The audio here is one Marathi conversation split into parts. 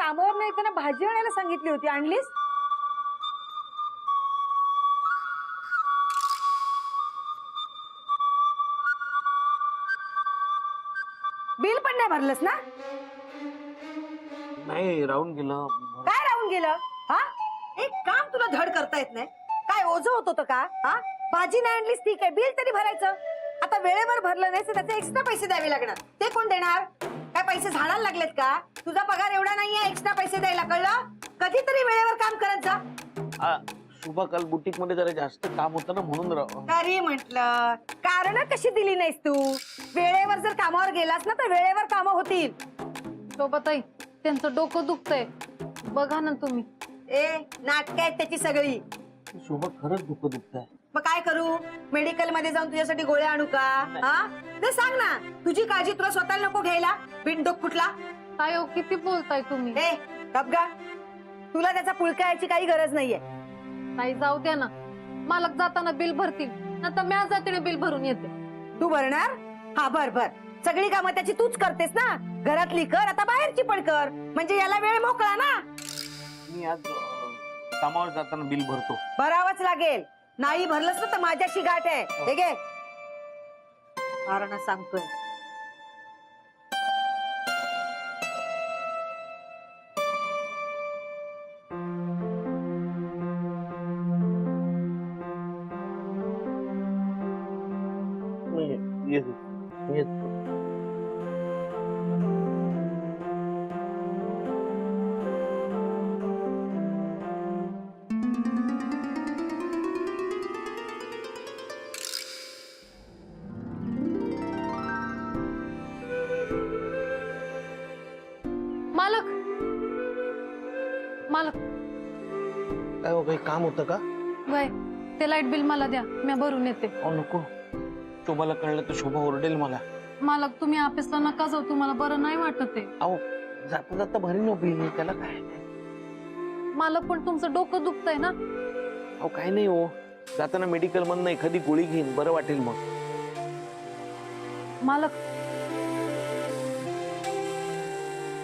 कामावर नाही येताना भाजी आणायला सांगितली होती, आणलीस? बिल पण नाही भरलंस ना? नाही, राहून गेलं. काय राहून गेलं? हा, एक काम तुला धड करता येत नाही काय? ओझं होत होतं का? हा, भाजी नाही आणलीस ठीक आहे, बिल तरी भरायचं. आता वेळेवर भरलं नाही तर त्याचे एक्स्ट्रा पैसे द्यावे लागणार. ते कोण देणार? काय पैसे झाडाला लागलेत का? तुझा पगार एवढा नाहीये एक्स्ट्रा पैसे द्यायला, कळलं? कधीतरी वेळेवर काम करत जा. शुभा, काल बुटीक मध्ये जरा जास्त काम होतं ना, म्हणून तरी म्हटलं कारण कशी दिली नाहीस तू? वेळेवर जर कामावर गेलास ना तर वेळेवर कामं होतील. शोभाताई, त्यांचं डोकं दुखतंय, बघा ना तुम्ही. नाटक आहेत त्याची सगळी. शुभा, खरंच डोकं दुखतंय. मग काय करू? मेडिकल मध्ये जाऊन तुझ्यासाठी गोळ्या आणू का? हा, ते सांग ना. तुझी काळजी तुला स्वतःला नको घ्यायला, बिनडोक कुठला. काय हो, किती बोलताय तुम्ही? गपगा, तुला त्याचा पुळकायची काही गरज नाहीये. नाही, जाऊ द्या ना. मालक जाताना बिल भरतील, नंतर मी आज जातीने बिल भरून येते. तू भरणार? हा, भर भर. सगळी कामं त्याची तूच करतेस ना. घरातली कर, आता बाहेरची पण कर, म्हणजे याला वेळ मोकळा ना. मी आज कामावर जाताना बिल भरतो. भरावंच लागेल. नाही भरलंस ना तर माझ्याशी गाठ आहे. हे घे, कारण सांगतोय. मालक, मालक. काय हो, काही काम होतं का? वय, ते लाईट बिल मला द्या, मी भरून येते. नको, शोभाला कळलं तर शोभा ओरडेल मला. मालक, तुम्ही ऑफिसला नका जाऊ, तुम्हाला बरं नाही वाटत आहे. अहो, जाता जाता भरी नो बिल, त्याला काय. मालक, पण तुमचं डोकं दुखतंय ना. अहो, काय नाही हो, जाताना मेडिकल मधनं एखादी गोळी घेईन, बरं वाटेल मग. मालक,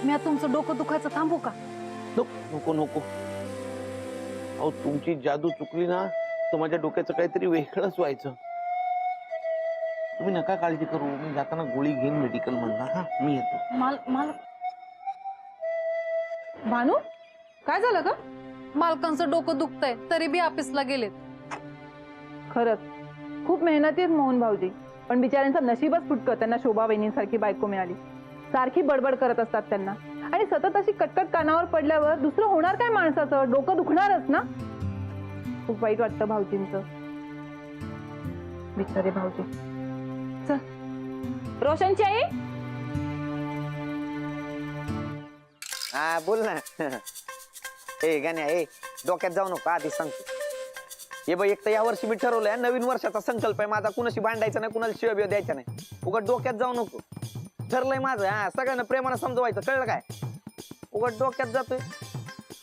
मी तुमचं डोकं दुखायचं थांबू का? नको नको. अहो, तुमची जादू चुकली ना तर माझ्या डोक्याचं काहीतरी वेगळंच व्हायचं. तुम्ही नका काळजी करू, मी जाताना गोळी घेईन मेडिकल मधनं. हा, मी येतो. मालक, भानू, काय झालं ग? मालकांचं डोकं दुखतंय तरी बी ऑफिसला गेलेत. खरंच खूप मेहनती आहेत मोहन भाऊजी, पण बिचाऱ्यांचं नशीबच फुटकं त्यांना शोभा वहिनींसारखी बायको मिळाली. सारखी बडबड करत असतात त्यांना, आणि सतत अशी कटकट कानावर पडल्यावर दुसरं होणार काय माणसाचं? डोकं दुखणारच ना. खूप वाईट वाटतं भाऊजींचं. बिचारे भाऊजी. चल, रोशनची आई. हा, बोल ना. ए गाण्या, डोक्यात जाऊ नको, आधी सांगतो. हे बघ, एक तर या वर्षी मी ठरवलंय, नवीन वर्षाचा संकल्प आहे माझा, कुणाशी भांडायचं नाही, कुणाला शिव्या बिव्या द्यायच्या नाही. उगाच डोक्यात जाऊ नको. ठरलंय माझं. हा, सगळ्यांना प्रेमानं समजवायचं, कळलं काय? उगाच डोक्यात जातोय.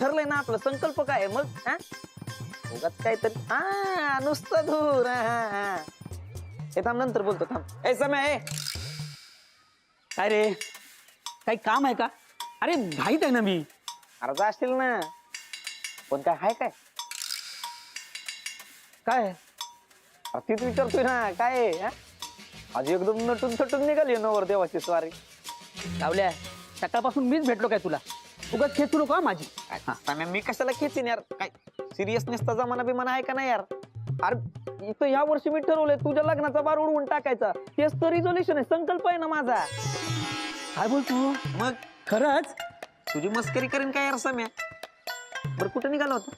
ठरलंय ना आपलं, संकल्प काय मग? हा, उगाच काहीतरी. हा, नुसतं धूर. हे थांब, नंतर बोलतो, थांब. समय. अरे, काही काम आहे का? अरे, घाईत आहे ना मी. अरे जाशील ना, पण काय हाय काय? काय? तीच विचारतोय ना, काय आहे? आज एकदम नटून थटून निघाली नवर देवाची स्वारी. लावल्या, सकाळपासून मीच भेटलो काय तुला? उगाच खेचू नको हा माझी. आणि मी कशाला खेचीन यार? काय सिरियसनेसचा जमाना बिमाना आहे का नाही यार? अरे, इथं या वर्षी मी ठरवलंय तुझ्या लग्नाचा बार उडवून टाकायचा. तेच तर रिझोल्युशन आहे, संकल्प आहे ना माझा. काय बोलतो? मग खरंच? तुझी मस्करी करीन काय यार सम्या? बरं, कुठं निघाला होता?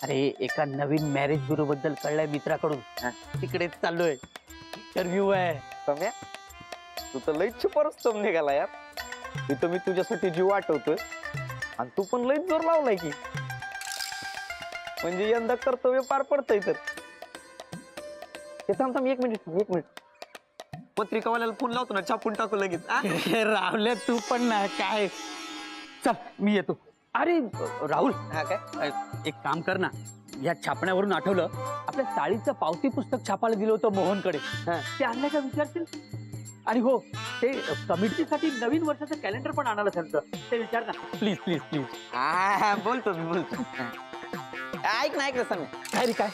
अरे, एका नवीन मॅरेज ब्युरो बद्दल कळलंय मित्राकडून, तिकडे चाललोय. इंटरव्ह्यू आहे. सम्या, तू तर लईच छुपारच निघाला यार. इथं मी तुझ्यासाठी जीव वाटवतोय आणि तू पण लईच जोर लावलाय की. म्हणजे यंदा कर्तव्य पार पडतंय तर. थांब, एक मिनिट. पत्रिकावाल्याला फोन लावतो ना, छापून टाकू लगेच. राहुल्या, तू पण ना काय. चल, मी येतो. अरे राहुल, हा काय? एक काम कर ना, या छापण्यावरून आठवलं, आपल्या चाळीचं पावती पुस्तक छापायला दिलं होतं मोहनकडे. ते आणलं का विचारतील? आणि हो ते कमिटीसाठी नवीन वर्षाचं कॅलेंडर पण आणायला सांगतं ते विचार ना प्लीज प्लीज प्लीज. बोलतो मी बोलतो. ऐक ना सर, काय रे काय?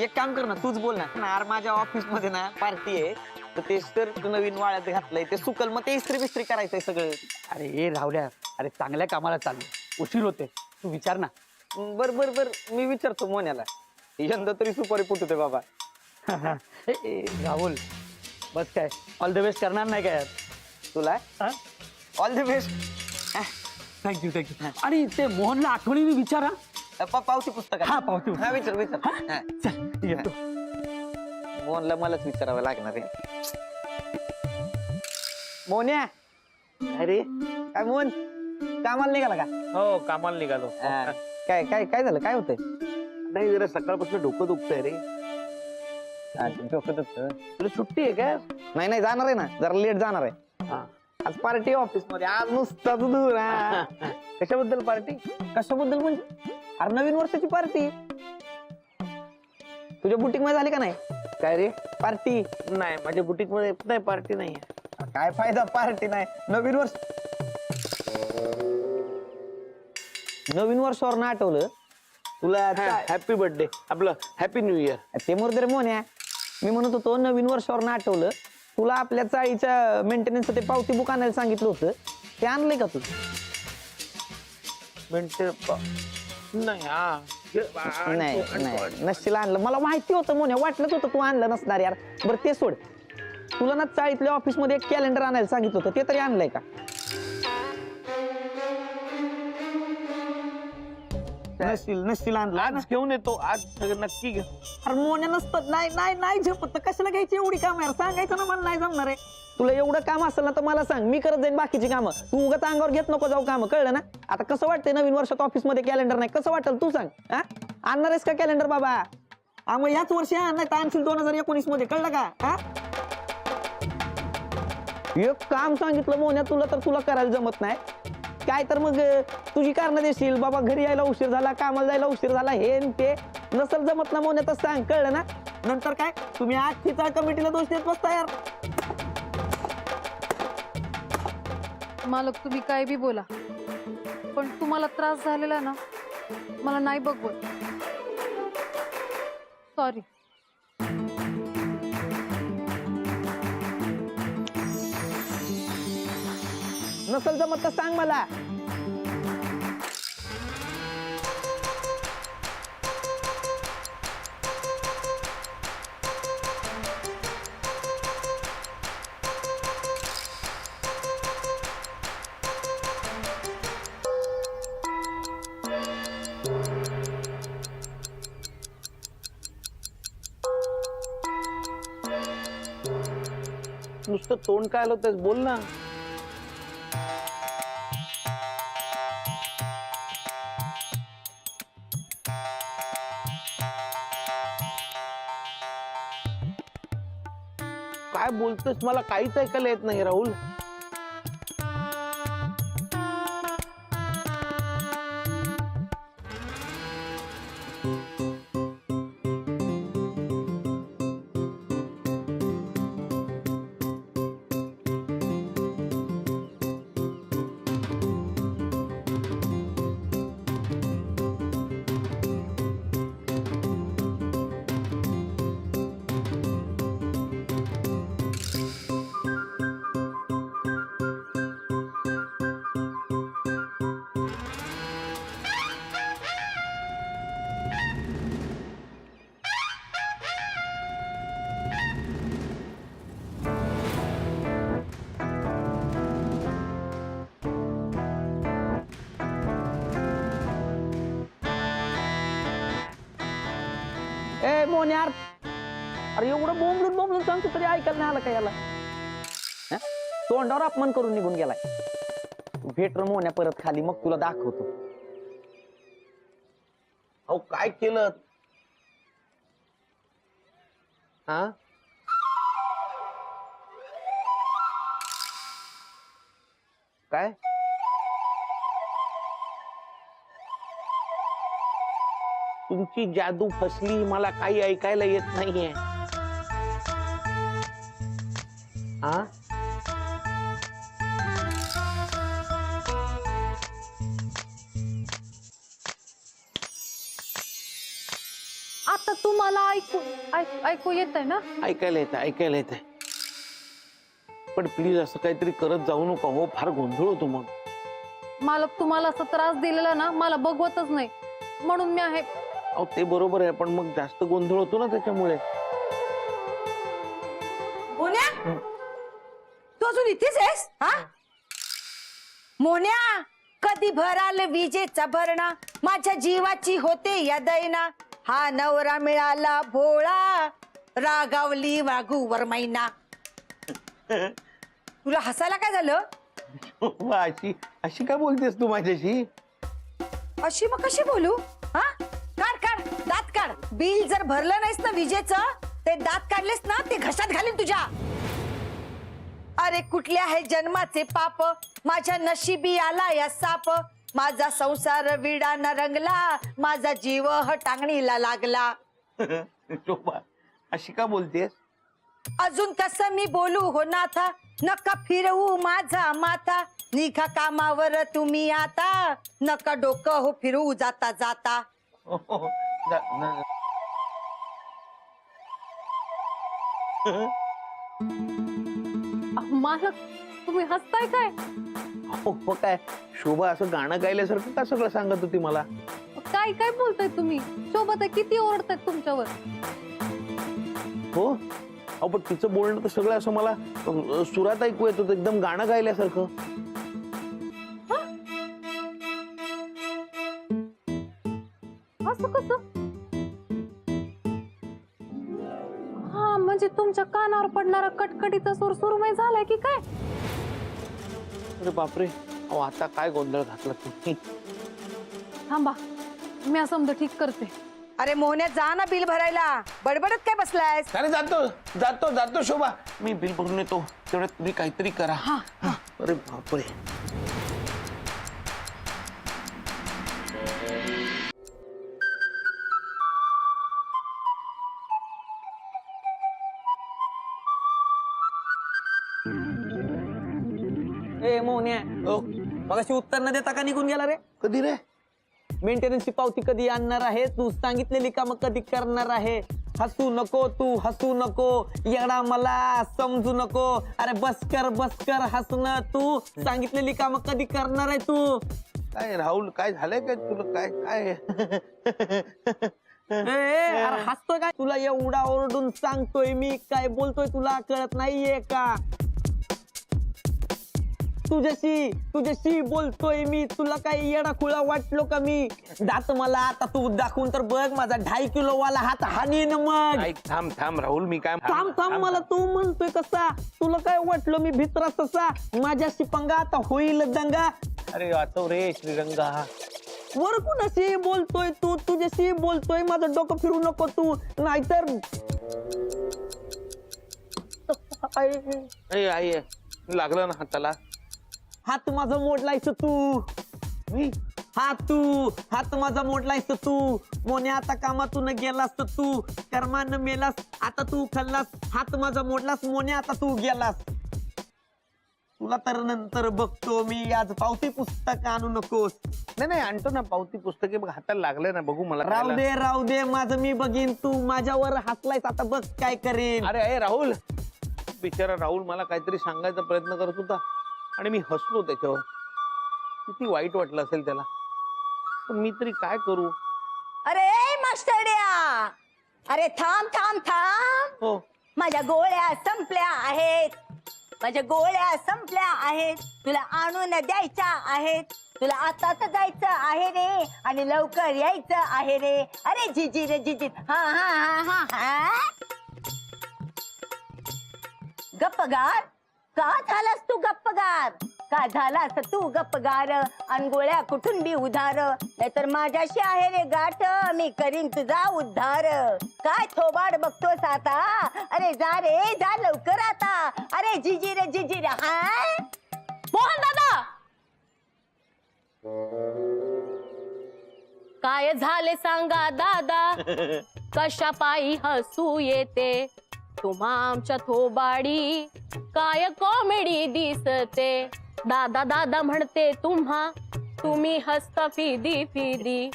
एक काम कर ना, तूच बोल ना. यार माझ्या ऑफिस मध्ये ना पार्टी आहे, तर ते शर्ट नवीन वाळ्यात घातलंय, ते सुकल, मग ते इस्त्री बिस्त्री करायचंय सगळं. अरे राहुल्या, अरे चांगल्या कामाला चाललो, उशीर होते, तू विचार ना. बर बर बर, मी विचारतो मोन्याला. यंदा तरी सुपारी फुटते बाबा. राहुल बस काय ऑल द बेस्ट करणार नाही काय? तुला all the best. Thank you thank you. आणि ते मोहनला आठवणीने विचारा. पावती पुस्तक हा पावती. हा विचार विचार. हा. चल येतो. मोहनला मलाच विचारावं लागणार आहे. मोन्या, अरे काय मोहन, कामाला निघाला का? हो कामाला निघालो. हा. काय काय काय झालं, काय होतंय? नाही जरा सकाळपासून डोकं दुखतंय रे. डोकं दुखतं. तुला सुट्टी आहे का? नाही नाही, जाणार आहे ना, जरा लेट जाणार आहे. हा. आज पार्टी ऑफिस मध्ये, आज नुसताच दूर. कशाबद्दल पार्टी? कशाबद्दल म्हणजे? अरे नवीन वर्षाची पार्टी. तुझ्या बुटीक मध्ये झाली का नाही काय रे? पार्टी? नाही माझ्या बुटीक मध्ये नाही पार्टी नाही. काय फायदा पार्टी नाही? नवीन वर्षावर ना आठवलं तुला? हॅपी बर्थडे, आपलं हॅपी न्यू इयर. ते मुर्दे मोन्या, मी म्हणत होतो नवीन वर्षावर ना आठवलं तुला, आपल्या चाळीच्या मेंटेनन्स ते पावती बुक आणायला सांगितलं होतं, ते आणलंय का तू? नाही हा नाही नाही, नसशील आणलं, मला माहिती होतं मोन्या, वाटलंच होतं तू आणलं नसणार यार. बरं ते सोड, तुला ना चाळीतल्या ऑफिस मध्ये एक कॅलेंडर आणायला सांगितलं होतं, ते तरी आणलंय का? नसतील आणलं. आज घेऊन येतो, आज सगळं नक्की घे. अरे मोन्या नसतं, नाही नाही नाही झेपत, कशाला घ्यायची एवढी काम यार? सांगायचं ना, मला नाही जमणार आहे. तुला एवढं काम असेल ना तर मला सांग, मी करत जाईन बाकीची कामं. तू उगाच अंगावर घेत नको जाऊ काम, कळलं ना? आता कसं वाटतंय नवीन वर्षात ऑफिस मध्ये कॅलेंडर नाही, कसं वाटेल तू सांग? हा, आणणार आहेस का कॅलेंडर बाबा? मग याच वर्षी आण, नाही तर आणशील 2019 मध्ये, कळलं का? हा, एक काम सांगितलं मोन्या तुला तर तुला करायला जमत नाही काय? तर मग तुझी कारण देशील, बाबा घरी यायला उशीर झाला, कामाला जायला उशीर झाला, हे न ते नसल जमत ना मोन्या, तर सांग, कळलं ना? नंतर काय तुम्ही आजची चाळ कमिटीला दोष देत बसता यार. मालक तुम्ही काय बी बोला, पण तुम्हाला त्रास झालेला ना, मला नाही बघवत. सॉरी. नसल जमत तर सांग मला. नुसतं तोंड काय आलं तेच बोल ना. काय बोलतोस, मला काहीच ऐकायला येत नाही राहुल. ए मोन यार, अरे एवढं बोंबलून सांगतो तरी ऐकायला नाही आलं का याला? हं? तोंडावर अपमान करून निघून गेलाय. भेट र मोन्या परत खाली, मग तुला दाखवतो. अहो काय केलं? हा काय? तुमची जादू फसली, मला काही ऐकायला येत नाहीये. हा तुम्हाला ऐकू येत आहे ना? ऐकायला येत. पण प्लीज असं काहीतरी करत जाऊ नका हो, फार गोंधळ होतो मग. मालक तुम्हाला असं त्रास दिलेला ना मला बघवतच नाही, म्हणून मी आहे. अहो ते बरोबर आहे, पण मग जास्त गोंधळ होतो ना त्याच्यामुळे. मोन्या, तू अजून इथेच आहेस? हा मोन्या, कधी भराल विजेचा भरणा, माझ्या जीवाची होते या दैना. हा नवरा मिळाला भोळा, रागावली वागूवर मैना. तुला हसायला काय झालं? अशी अशी काय बोलतेस तू माझ्याशी? अशी मग कशी बोलू? हा काढ दात काढ. बिल जर भरलं नाहीस ना विजेचं, ते दात काढलेस ना ते घशात घालीन तुझ्या. अरे कुठले आहे जन्माचे पाप, माझ्या नशिबी आला या साप. माझा संसार विडाना रंगला, माझा जीव टांगणीला लागला. शोभा अशी का बोलतेस? अजून कसं मी बोलू हो नाथा, नका फिरवू माझा माथा. निघा कामावर तुम्ही आता, नका डोकं हो फिरवू जाता जाता. मालक तुम्ही हसताय काय? हो काय शोभा असं गाणं गायल्यासारखं का सगळं सांगत होती मला? काय काय बोलताय तुम्ही? शोभा किती ओरडतायत तुमच्यावर. हो अहो पण तिचं बोलणं तर सगळं असं मला सुरात ऐकू येत होतं, एकदम गाणं गायल्यासारखं. असं कसं? हा म्हणजे तुमच्या कानावर पडणारा कटकटीचा सूर सुरमय झालाय की काय? अरे बापरे, अहो आता काय गोंधळ घातला तुम्ही. थांबा मी असं समजा ठीक करते. अरे मोहन्या जा ना बिल भरायला, बडबडत काय बसलायस? अरे जातो शोभा, मी बिल भरून येतो, तेवढ्यात तुम्ही काहीतरी करा. अरे बापरे. ए मोन्या, ओ, मगाशी उत्तर न देता का निघून गेला रे? कधी रे? मेंटेनन्सची पावती कधी आणणार आहे? तू सांगितलेली कामं कधी करणार आहे? हसू नको तू, हसू नको, येडा मला समजू नको. अरे बस कर हसणं. तू सांगितलेली कामं कधी करणार आहे तू? काय राहुल, काय झालंय काय तुला? काय अरे हसतोय काय? तुला एवढा ओरडून सांगतोय मी, काय बोलतोय तुला कळत नाहीये का? तुझ्याशी बोलतोय मी, तुला काय येडा खुळा वाटलो का मी? दात मला आता तू दाखवून तर बघ, माझा 2.5 किलो वाला हात हानीन मग. थांब राहुल, मी काय थांब मला तू म्हणतोय कसा? तुला काय वाटलं मी भित्रा तसा? माझ्याशी पंगा आता होईल दंगा. अरे वाचव रे श्रीरंगा. वर कुणाशी बोलतोय तू? तुझ्याशी बोलतोय, माझं डोकं फिरू नको तू, नाहीतर आई लागलं ना हाताला. हात माझा मोडलायस तू. मी हात माझा मोडलायस तू. मोन्या आता कामातून गेलास तू, कर्मानं मेलास, आता तू खाल्लास. हात माझा मोडलास मोन्या, आता तू गेलास. तुला तर नंतर बघतो मी, आज पावती पुस्तक आणू नकोस. नाही आणतो ना पावती पुस्तके, बघ हाताला लागलंय ना, बघू मला. राहू दे माझं मी बघीन. तू माझ्यावर हसलायस, आता बघ काय करेन. अरे राहुल, बिचारा राहुल मला काहीतरी सांगायचा प्रयत्न करत होता आणि मी हसलो त्याच्यावर. किती वाईट वाटलं असेल त्याला, पण मी तरी काय करू? अरे मास्टरड्या, अरे थांब थांब थांब. हो माझ्या गोळ्या संपल्या आहेत, तुला आणून द्यायच्या आहेत. तुला आताच जायचं आहे रे, आणि लवकर यायचं आहे रे. अरे जिजी रे जिजी. हा गप्पगार का झालास तू? गप्पगार का झालास तू? गप्पगार अनगोळ्या कुठून बी उधार, नाहीतर माझ्याशी आहे रे गाठ, मी करीन तुझा उद्धार. काय थोबाड बघतोस आता? अरे जा रे जा लवकर आता. अरे जिजी रे. हा मोहन दादा, काय झाले सांगा दादा, कशा पायी हसू येते तुम्हा आमच्या थोबाडी, काय कॉमेडी दिसते. दादा दादा म्हणते तुम्हा, तुम्ही हसता फिदी फिदी.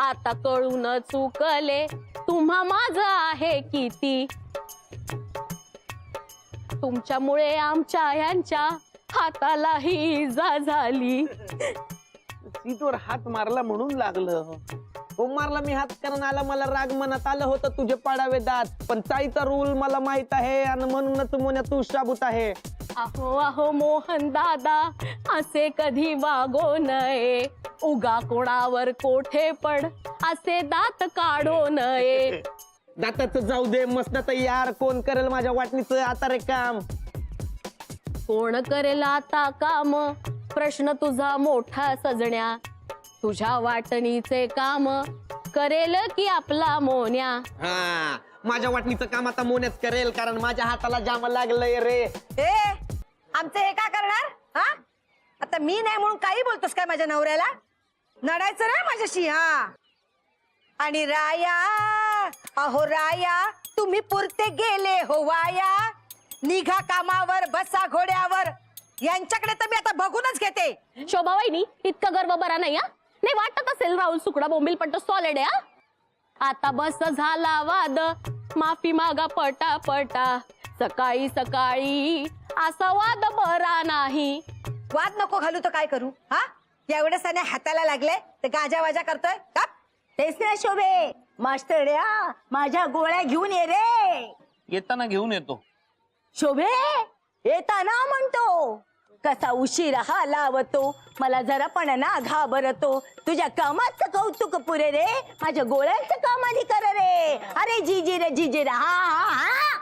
आता कळून चुकले तुम्हा माझं आहे किती. तुमच्यामुळे आमच्या यांच्या हातालाही इजा झाली. सीटवर हात मारला म्हणून लागलं. हो मारला मी हात कारण आला मला राग मनात आलं होतं तुझे पाडावे दात पण ताईचा रूल मला माहित आहे आणि म्हणूनच मोन्या तू शाबूत आहे. अहो अहो मोहन दादा असे कधी वागो नये उगा कोणावर कोठे पड असे दात काढो नये. दाताचं जाऊ दे मस्त यार कोण करेल माझ्या वाटणीचं आता रे काम. कोण करेल आता काम प्रश्न तुझा मोठा सजण्या. तुझ्या वाटणीचे काम करेल की आपला मोन्या. हा माझ्या वाटणीचं काम आता मोन्याच करेल कारण माझ्या हाताला जाम लागलंय रे. ए आमचं हे का करणार हा? आता मी नाही म्हणून काही बोलतोस काय माझ्या नवऱ्याला? नडायचं ना माझ्याशी. हा आणि राया अहो राया तुम्ही पुरते गेले हो वाया. निघा कामावर बसा घोड्यावर. यांच्याकडे तर मी आता बघूनच घेते. शोभा वहिनी इतका गर्व बरा नाही हा. नाही वाटत असेल राहुल सुकडा बोंबील पण सॉलिड आहे हा. आता बस झाला वाद माफी मागा पटापटा. सकाळी सकाळी असा वाद बरा नाही. वाद नको घालू तर काय करू हा? एवढे सने हाताला लागले ते गाजा वाजा करतोय का? तेच ना शोभे मास्टर्या माझ्या गोळ्या घेऊन ये रे. येताना घेऊन येतो. शोभे येताना म्हणतो कसा उशीर हा लावतो मला जरा पण ना घाबरतो. तुझ्या कामाचं कौतुक पुरे रे माझ्या गोळ्यांचं काम आधी कर रे. अरे जीजी रे हा हा हा.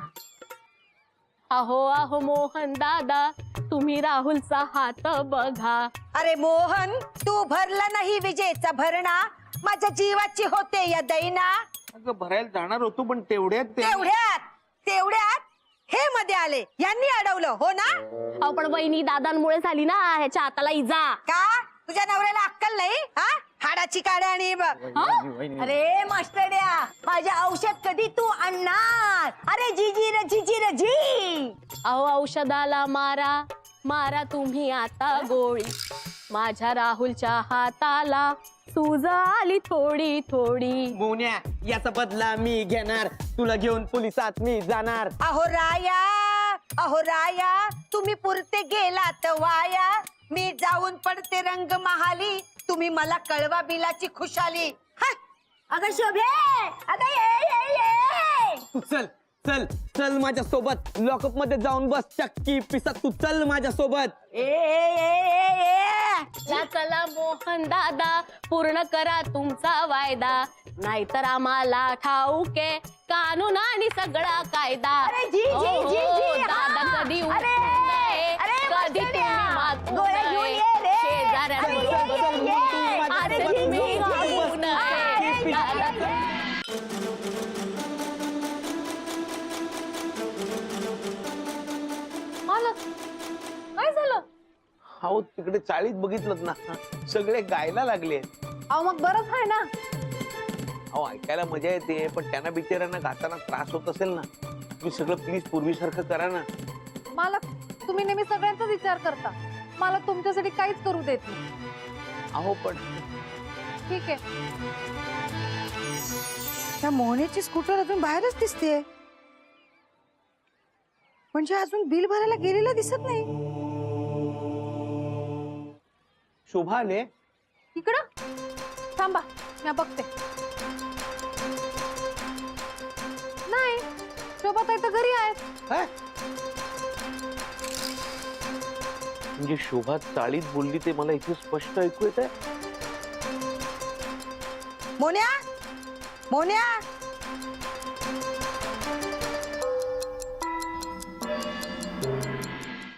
अहो अहो मोहन दादा तुम्ही राहुलचा हात बघा. अरे मोहन तू भरला नाही विजेचा भरणा माझ्या जीवाची होते या दैना. अगं भरायला जाणार होतो पण तेवढ्यात तेवढ्यात हे मध्ये आले यांनी अडवलं हो ना. अहो पण वहिनी दादांमुळे झाली ना ह्याच्या हाताला इजा. का तुझ्या नवऱ्याला अक्कल नाही हा? हाडाची काड्या आणि अरे मास्टर्या माझ्या औषध कधी तू आणणार? अरे जीजी रे. अहो औषधाला मारा मारा तुम्ही आता गोळी. माझ्या राहुलच्या हाताला सूज आली थोडी थोडी. मोन्या याचा बदला मी घेणार तुला घेऊन पोलिसात मी जाणार. अहो राया तुम्ही पुरते गेलात वाया. मी जाऊन पडते रंग महाली तुम्ही मला कळवा बिलाची खुशाली. अगं शोभे अगं ये. तू चल चल चल माझ्या सोबत लॉकअप मध्ये जाऊन बस चक्की पिसात तू चल माझ्या सोबत. चला मोहन दादा पूर्ण करा तुमचा वायदा नाहीतर आम्हाला ठाऊके कानून आणि सगळा कायदा. दादा कधी उठू नये कधी तुम्ही मातू नये शेजाऱ्यांबरोबर असं तुम्ही वागू नये. मालक काय झालं? अहो तिकडे चाळीत बघितलं ना सगळे गायला लागले. अहो मग बरंच आहे ना. अहो ऐकायला मजा येते पण त्यांना बिचाऱ्यांना गाताना त्रास होत असेल ना. तुम्ही सगळं प्लीज पूर्वीसारखं करा ना. मालक तुम्ही नेहमी सगळ्यांचा विचार करता. मला तुमच्यासाठी काहीच करू देत नाही. अहो पण ठीक आहे. त्या मोहनेची स्कूटर अजून बाहेरच दिसते म्हणजे अजून बिल भरायला गेलेलं दिसत नाही. शोभा आले इकडं थांबा मी बघते. नाही शोभाताई तर घरी आहेत. काय? म्हणजे शोभा चाळीत बोलली ते मला इथे स्पष्ट ऐकू येत आहे. मोन्या